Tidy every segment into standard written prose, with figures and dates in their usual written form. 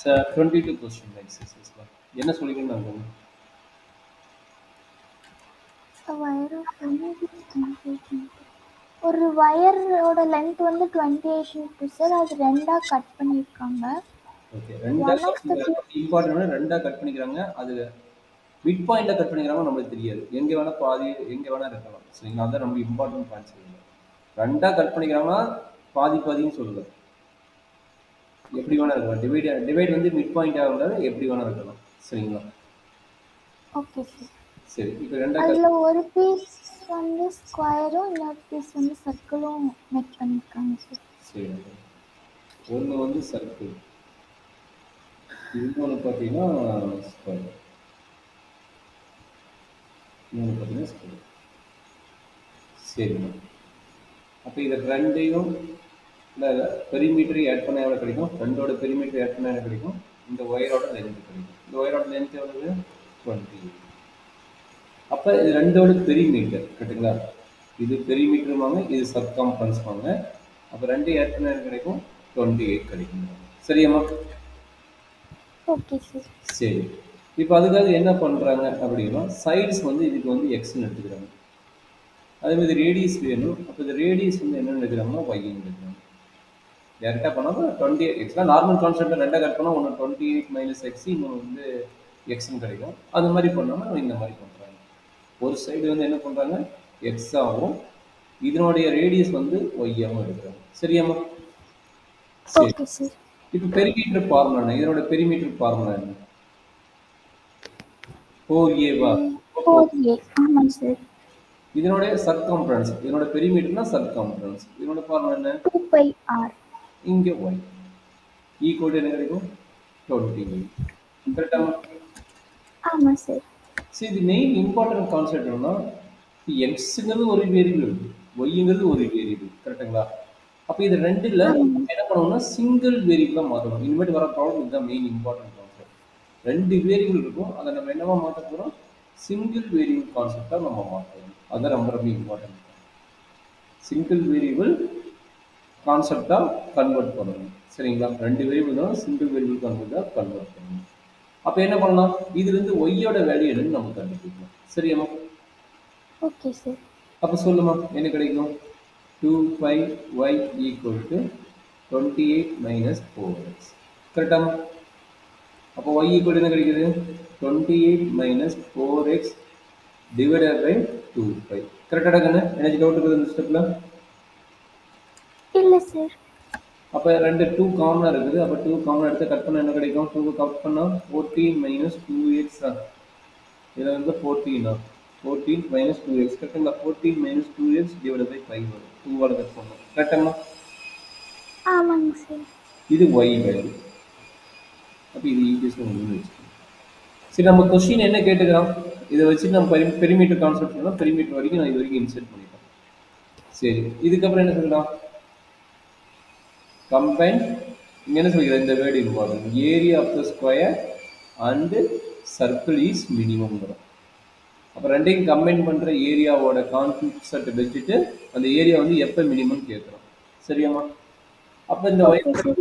Sir 22 question எக்ஸசைஸ்ல என்ன சொல்லிக்கணும் நான் A wire of length is 28 meter. ஒரு வயரோட லென்த் வந்து 28 மீட்டர் சார். அது ரெண்டா கட் பண்ணியிருக்காங்க. ஓகே ரெண்டா One of the இம்பார்ட்டன்ட் ரெண்டா கட் பண்ணிக்கிறாங்க. அது மிட் பாயிண்ட்ல கட் பண்ணிக்கிறாங்க நம்மளுக்கு தெரியாது. எங்க வேணா பாதி எங்க வேணா இருக்கலாம். சரிங்களா? அதான் நம்ம இம்பார்ட்டன்ட் பாயிண்ட்ஸ் சொல்லுங்க. ரெண்டா கட் பண்ணிக்கிறாங்கன்னா பாதி பாதின்னு சொல்லுங்க. எப்படி வேணா இருக்கலாம். டிவைட் வந்து மிட் பாயிண்ட் ஆகுறது எப்படி வேணா இருக்கலாம். சரிங்களா? Okay sir. சரி இப்போ ரெண்டா அதுல ஒரு பீஸ் வந்து ஸ்கொயரும் இன்னொரு பீஸ் வந்து சர்க்கிளும் மேக் பண்ணிருக்காங்க சார். சரி ஒன்று வந்து சர்க்கிள், இன்னொன்று பார்த்தீங்கன்னா ஸ்கொயர், இன்னொன்று பார்த்தீங்கன்னா ஸ்கொயர். சரிங்க. அப்போ இதை ரெண்டையும் இல்லை பெரிமீட்டரையும் ஆட் பண்ண எவ்வளோ கிடைக்கும்? ரெண்டோட பெரிமீட்டர் ஆட் பண்ண எவ்வளோ கிடைக்கும்? இந்த ஒயரோட லென்த் கிடைக்கும். இந்த ஒயரோட லென்த் எவ்வளவு? 20. அப்போ இது ரெண்டோட பெரிமீட்டர் கரெக்டுங்களா? இது பெரிமீட்டருவாங்க, இது சர்க்கம்ஃபரன்ஸ் வாங்க. அப்போ ரெண்டு ஆட் பண்ண எவ்வளோ கிடைக்கும்? 28 கிடைக்கும். சரியாம்மா? Okay sir. சரி இப்போ அதுக்காக என்ன பண்ணுறாங்க அப்படின்னா சைட்ஸ் வந்து இதுக்கு வந்து எக்ஸ்ன்னு எடுத்துக்கிறாங்க. அதே மாதிரி ரேடியஸ் வேணும். அப்போ இந்த ரேடியஸ் வந்து என்னென்னு எடுக்கிறாங்கன்னா ஒய்ன்னு எடுக்கிறாங்க. டேரெக்டாக பண்ணால் 28 எக்ஸ்லாம் நார்மல் கான்செப்டில் ரெண்டாக கட் பண்ணால் ஒன்று 28 - எக்ஸ், இன்னொன்று வந்து எக்ஸ்ன்னு கிடைக்கும். அது மாதிரி பண்ணாமல் இந்த மாதிரி பண்ணுறாங்க. ஒரு சைடு வந்து என்ன பண்ணுறாங்க எக்ஸாகவும் இதனுடைய ரேடியஸ் வந்து ஒய்யாகவும் எடுக்கிறாங்க. சரியாம்மா? சரி இப்போ பெரிமீட்டர் ஃபார்முலா என்ன? இதனோட பெரிமீட்டர் ஃபார்முலா என்ன? 4a. ஆமாம் சார். இதனுடைய சர்க்கம்ஃபரன்ஸ், இதனோட பெரிமீட்டர்னா சர்க்கம்ஃபரன்ஸ். இதனோட ஃபார்முலா என்ன? 2πr. இங்க y ஈக்குவல் என்ன கிடைக்கும்? 20. கரெக்டா? ஆமா சார். சரி இது மெயின் இம்பார்ட்டன்ட் கான்செப்ட் என்னன்னா எக்ஸ்ங்கிறது ஒரு வேரியபிள், ஒய்ங்கிறது ஒரு வேரியபிள். கரெக்டுங்களா? அப்போ இது ரெண்டுல என்ன பண்ணணும்னா சிங்கிள் வேரியபிளா மாற்றணும். இனிமேட்டு வர ப்ராப்ளம் இதுதான் மெயின் இம்பார்ட்டன்ட் கான்செப்ட். ரெண்டு வேரியபிள் இருக்கும், அதை நம்ம என்னவா மாற்ற போகிறோம்? சிங்கிள் வேரியபிள் கான்செப்டாக நம்ம மாற்றணும். அதுதான் ரொம்ப ரொம்ப இம்பார்ட்டன்ட். சிங்கிள் வேரியபிள் கான்செப்டாக கன்வெர்ட் பண்ணணும். சரிங்களா? ரெண்டு வேரியபிள் தான் சிங்கிள் வேரியபிள் கான்செப்டாக கன்வெர்ட் பண்ணணும். அப்போ என்ன பண்ணலாம்? இதுலேருந்து ஒய்யோட வேல்யூ என்னன்னு நம்ம கண்டுபிடிக்கணும். சரியாம்மா? Okay sir. அப்போ சொல்லுமா என்ன கிடைக்கும்? 2πy = 28 - 4x. கரெக்டாமா? அப்போ y ஈக்குவல் என்ன கிடைக்குது? 28 - 4x டிவைடட் பை 2π. கரெக்டாக கண்ணு? எனக்கு டவுட் இருக்குது இந்த ஸ்டெப்பில்? இல்லை சார். அப்போ ரெண்டு 2 காமனாக இருக்குது. அப்போ 2 காமனாக எடுத்து கட் பண்ணால் என்ன கிடைக்கும்? 2 கட் பண்ணால் 14 - 2x. இதில் வந்து 14 - 2x. கரெக்டுங்களா? 14 - 2x டிவைட் பை 5 வரும். 2 கட் பண்ணணும். கரெக்டுங்களா? ஆமாங்க சார். இது y வேல்யூ. அப்போ இது ஈக்குவேஷன் 1 வச்சுக்கணும். சரி நம்ம கொஸ்டின் என்ன கேட்டுக்கிறோம்? இதை வச்சு நம்ம பெரிமீட்டர் கான்செப்ட் பண்ணலாம். பெரிமீட்டர் வரைக்கும் நான் இது வரைக்கும் இன்சர்ட் பண்ணிட்டேன். சரி இதுக்கப்புறம் என்ன சொல்லலாம்? கம்பைன். இங்கே என்ன சொல்லிக்கிறேன்? இந்த word important. Area of the square and circle is minimum வரும். அப்போ ரெண்டையும் கம்பைன் பண்ணுற ஏரியாவோட கான்செப்ட் வச்சுட்டு அந்த ஏரியா வந்து எப்போ மினிமம் கேட்குறோம். சரியாம்மா? அப்போ இந்த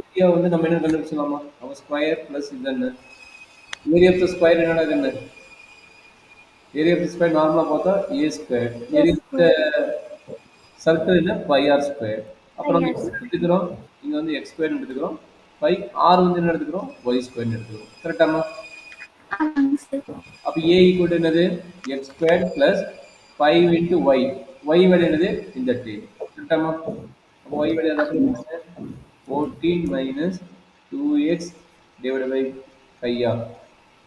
ஏரியா வந்து நம்ம என்ன கண்டுபிடிச்சலாமா? அவன் ஸ்கொயர் ப்ளஸ் இது என்ன? ஏரியா ஆஃப் த ஸ்கொயர் என்னடா என்ன? ஏரியா ஆஃப் த ஸ்கொயர் நார்மலாக பார்த்தா a². Area of the circle என்ன? πr². அப்போ நம்ம எடுத்துக்கிறோம் இங்கே வந்து x² எடுத்துக்கிறோம். r வந்து என்ன எடுத்துக்கிறோம்? y² எடுத்துக்கிறோம். கரெக்டாமா? அப்போ a ஈக்குவல் என்னது? x² + 5 × y. y வேல்யூ என்னது? இந்த டேபிள். கரெக்டாமா? அப்போ y வேல்யூ என்ன? 14 - 2x divided by 5r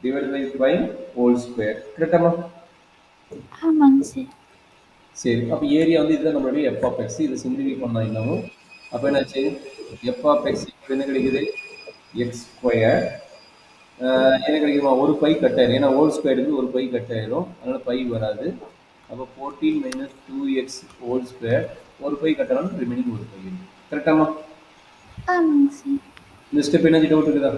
divided by 5 whole square. கரெக்டாமா? ஆமாங்க சார். சரி அப்போ ஏரியா வந்து இதுதான் நம்மளுடைய f of x. இதை சிம்பிளிஃபை பண்ணால் என்னவும் அப்போ என்னாச்சு? f of x என்ன கிடைக்குது? x². என்ன கிடைக்குமா? ஒரு பை கட் ஆயிரும். ஏன்னா ஹோல் ஸ்கொயர் இருக்குது, ஒரு பை கட் ஆயிரும். அதனால பை வராது. அப்போ 14 - 2x ஹோல் ஸ்கொயர். ஒரு பை கட் ஆனாலும் ரிமைனிங் ஒரு பை இருக்குது. கரெக்டாமா? ஆமாங்க சார். இந்த ஸ்டெப் என்ன டவுட் இருக்குதா?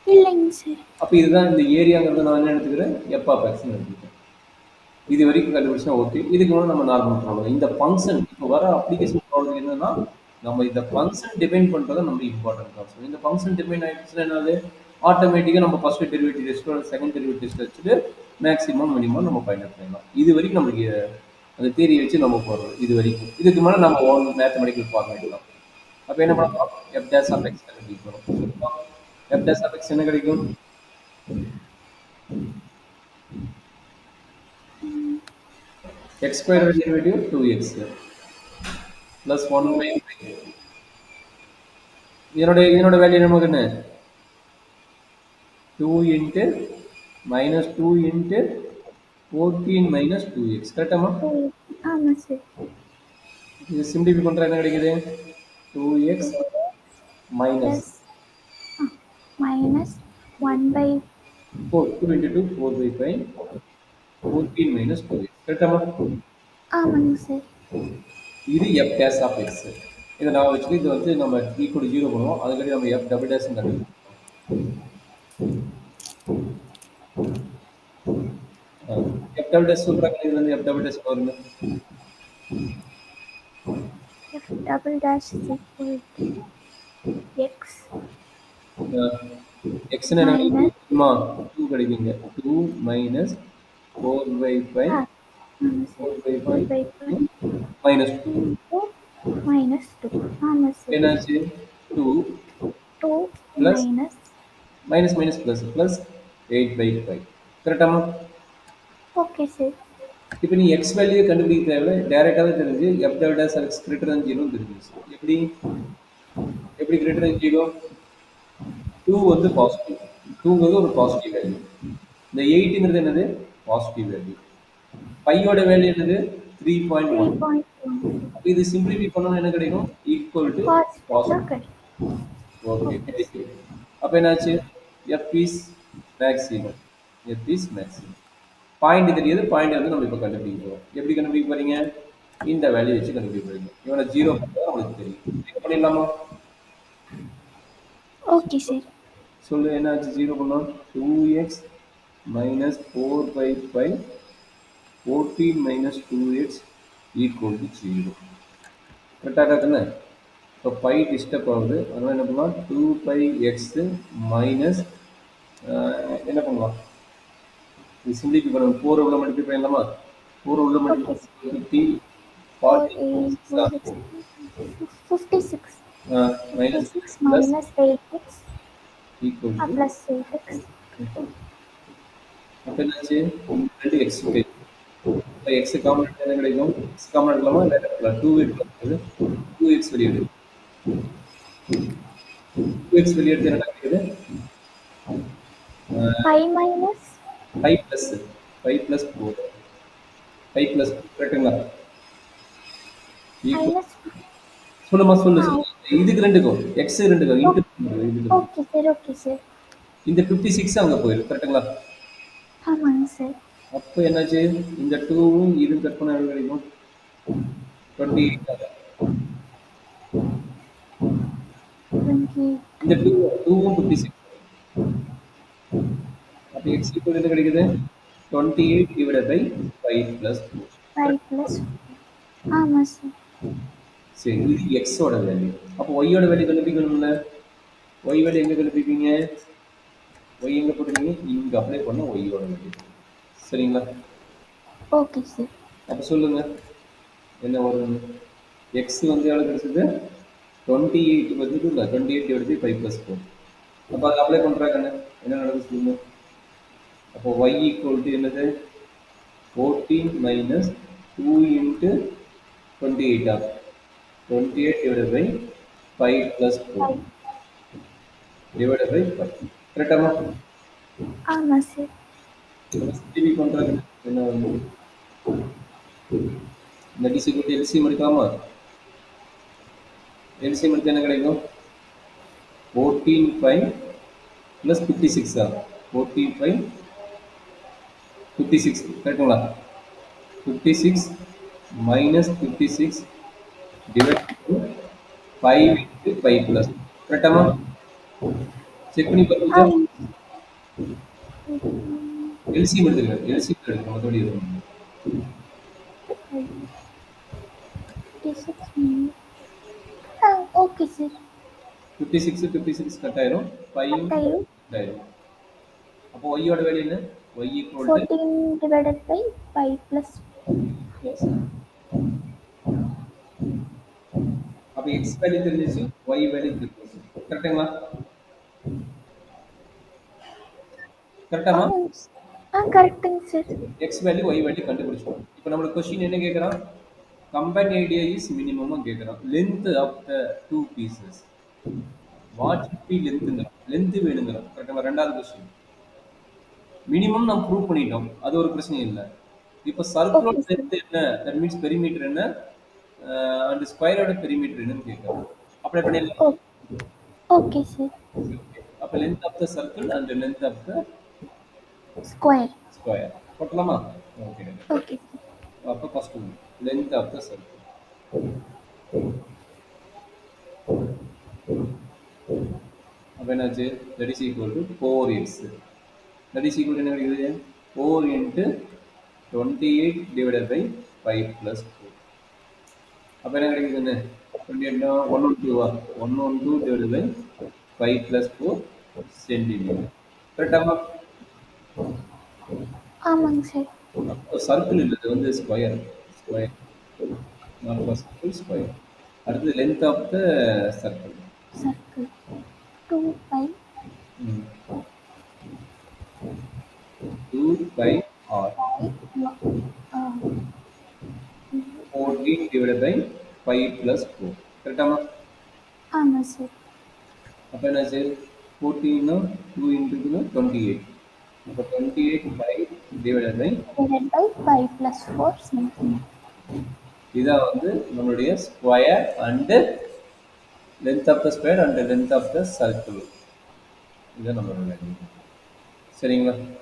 இல்லைங்க சார். அப்போ இதுதான் இந்த ஏரியாங்கிறத நான் என்ன எடுத்துக்கிறேன்? f of x எடுத்துக்கிறேன். இது வரைக்கும் கண்டுபிடிச்சா ஓகே. இதுக்கு மேலே நம்ம நார்மல் ப்ராப்ளம். இந்த ஃபங்க்ஷன் இப்போ வர அப்ளிகேஷன் ப்ராப்ளம் என்னன்னா நம்ம இந்த ஃபங்க்ஷன் டிஃபைன் பண்றது நம்ம இம்பார்ட்டன்ட் கான்செப்ட். இந்த ஃபங்க்ஷன் டிஃபைன் ஆயிடுச்சுன்னா என்னது ஆட்டோமேட்டிக்கா நம்ம first derivative test second derivative test வச்சுட்டு மேக்ஸிமம் மினிமம் நம்ம ஃபைண்ட் அவுட் பண்ணலாம். இது வரைக்கும் நமக்கு அந்த தியரி வச்சு நம்ம போடுறோம் இது வரைக்கும். இதுக்கு மேல நம்ம ஓன் மேத்தமெட்டிக்கல் ஃபார்மேட் தான். அப்ப என்ன பண்ணலாம்? எஃப் டேஷ் ஆஃப் எக்ஸ் கண்டுபிடிக்கணும். எஃப் டேஷ் ஆஃப் எக்ஸ் என்ன கிடைக்கும்? X square derivative 2x plus 1 by 5. இதனோட வேல்யூ நமக்கு என்ன? 2 into minus 2 into 14 minus 2x. கரெக்டாமா? ஆமா சார். இது சிம்பிளிஃபை பண்றா என்ன கிடைக்குது? 2x minus minus 1 by 4. 2 into 2 4 by 5. 14 minus 2x. கரெக்டாமா? ஆமாங்க சார். இது f dash of x. இதை நான் வச்சுட்டு இது வந்து நம்ம equal to 0 பண்ணுவோம். அதுக்கடி நம்ம f double dash கண்டுபிடிப்போம். f double dash சொல்றாங்க. இது வந்து f double dash வருங்க. f double dash is equal to x x னா என்ன கிடைக்குமா? 2 கிடைக்குங்க. 2 minus 4 by 5 4 by 5 minus 2 minus 2. ஆமா சார். என்னாச்சு? 2 plus minus minus plus 8 by 5. கரெக்டாமா? Okay sir. இப்போ நீ x வேல்யூ கண்டுபிடிக்க தேவையில்ல, டைரக்டாவே தெரிஞ்சு f double dash x greater than 0 தெரிஞ்சிச்சு. எப்படி greater than 0? 2 வந்து பாசிட்டிவ். 2ங்கிறது ஒரு பாசிட்டிவ் வேல்யூ. இந்த 8ங்கிறது என்னது? Positive value. பையோட வேல்யூ என்னது? 3.1. அப்ப இது சிம்பிளிஃபை பண்ணனும் என்ன கிடைக்கும்? Equal to positive. ஓகே. அப்ப என்னாச்சு? f is maximum. f is maximum. Point தெரியுது. பாயிண்ட் வந்து நம்ம இப்ப கண்டுபிடிக்க போறோம். எப்படி கண்டுபிடிக்க போறீங்க? இந்த வேல்யூ வச்சு கண்டுபிடிக்க போறீங்க. இவனை 0 பண்ணா உங்களுக்கு தெரியும். என்ன பண்ணிடலாமா? Okay sir. சொல்லு என்னாச்சு? 0 பண்ணா 2x minus 4 by 5 14 minus 2x equal to 0. கரெக்டா இருக்குன்னு? இப்போ 5 டிஸ்டர்ப் ஆகுது. அதனால என்ன பண்ணலாம்? 2 pi x minus என்ன பண்ணலாம்? இது சிம்பிளிஃபை பண்ணணும். 4 உள்ள மல்டிப்ளை பண்ணலாமா? 4 உள்ள multiply 50 46 minus 6 plus 8x equal to plus 8x. அப்ப என்னாச்சு? 2x இப்போ x காமன் என்ன கிடைக்கும்? x காமன் எடுக்கலாமா? இல்ல எடுக்கலாம். 2 எடுக்கலாம். 2x வெளிய எடு. 2x வெளிய எடுத்து என்ன கிடைக்குது? 5 minus 5 plus 4. 5 plus கரெக்ட்டுங்களா? minus சொல்லுமா சொல்லு. இதுக்கு ரெண்டுக்கும் x ரெண்டுக்கும் இன்டு இதுக்கு. Okay sir. Okay sir. இந்த 56 அங்க போயிடும். கரெக்ட்டுங்களா? ஆமாங்க சார். அப்போ என்னாச்சு? இந்த 2வும் இதுவும் கட் பண்ணா எவ்வளவு கிடைக்கும்? 28. இந்த 2வும் 56. அப்ப x equal என்ன கிடைக்குது? 28 divided by 5 plus 4. 5 plus 4. ஆமா சார். சரி, இது x ஓட வேல்யூ. அப்ப y ஓட வேல்யூ கண்டுபிடிக்கணும்ல. y வேல்யூ எங்க கண்டுபிடிப்பீங்க? y எங்க போடுவீங்க? இங்க அப்ளை பண்ண y ஓட வேல்யூ. சரிங்களா? Okay sir. அப்ப சொல்லுங்க என்ன வரும்? x வந்து எவ்வளவு கிடைச்சது? 28 பதிலுக்கு இல்ல 28 divided by 5 plus 4. அப்ப அதை அப்ளை பண்றாங்க என்ன நடக்குது சொல்லுங்க. அப்போ y equal to என்னது? 14 minus 2 into 28 ஆகும். 28 divided by 5 plus 4 divided by 5. கரெக்டாமா? ஆமா சார். டிவி பண்றாங்க என்ன வந்து இந்த டிசி கூட்டி எல்சிஎம் எடுக்கலாமா? எல்சிஎம் எடுத்து என்ன கிடைக்கும்? 14 5 plus 56 ஆ? 14 5 56 கரெக்டுங்களா? 56 minus 56 divided by 5 into 5 plus. கரெக்டாமா? Check பண்ணி பாருங்க. எல்சிஎம் எடுத்துங்க. எல்சிஎம் எடுக்கணும். மற்றபடி எதுவும் 56 minus 56 கட் ஆயிரும், 5 5 கட் ஆயிரும். அப்போ ஒய்யோட வேல்யூ என்ன? Y equal to 14 divided by 5 plus S. அப்போ எக்ஸ் வேல்யூ தெரிஞ்சிச்சு, ஒய் வேல்யூ தெரிஞ்சிச்சு. கரெக்டுங்களா? கரெக்டாமா? கரெக்டுங்க sir. X value Y value கண்டுபிடிச்சோம். இப்போ நம்மளுக்கு கொஸ்டின் என்ன கேட்குறான்? கம்பைன் ஏரியா இஸ் மினிமம் கேட்குறான். Length of the two pieces what be லென்த்துங்கிறான். லென்த் வேணுங்கிறான். கரெக்டாக? ரெண்டாவது கொஸ்டின் மினிமம் நம்ம ப்ரூவ் பண்ணிட்டோம், அது ஒரு பிரச்சனை இல்லை. இப்போ சர்க்கிளோட Okay, sir. லென்த் என்ன, தட் மீன்ஸ் பெரிமீட்டர் என்ன, அண்ட் ஸ்கொயரோட பெரிமீட்டர் என்னன்னு கேட்குறோம். அப்ளை பண்ணிடலாம். Okay, sir. அப்போ length of the circle and length of the Square. Square போட்டலாமா? ஓகே. Okay, sir. அப்போ first one length of the circle. அப்போ என்னாச்சு? That is equal to 4x. That is equal to என்ன கிடைக்குது? 4 into 28 divided by 5 plus 4. அப்போ என்ன கிடைக்குதுன்னு 28 112 divided by 5 plus 4 centimeter. கரெக்டாமா? ஆமாங்க சார். சர்க்கிள் இல்லை, இது வந்து square. Square not circle, square. அடுத்து length of the circle. Circle 2 pi 2 pi r 14 divided by 5 plus 4. கரெக்டாமா? ஆமாம் சார். அப்போ என்னாச்சு? 14 2 into 2 28. அப்போ 28 pi divided by divided by 5 plus 4 centimeter. இதான் வந்து நம்மளுடைய square and length of the square and length of the circle. இதுதான் நம்மளோட value. சரிங்களா?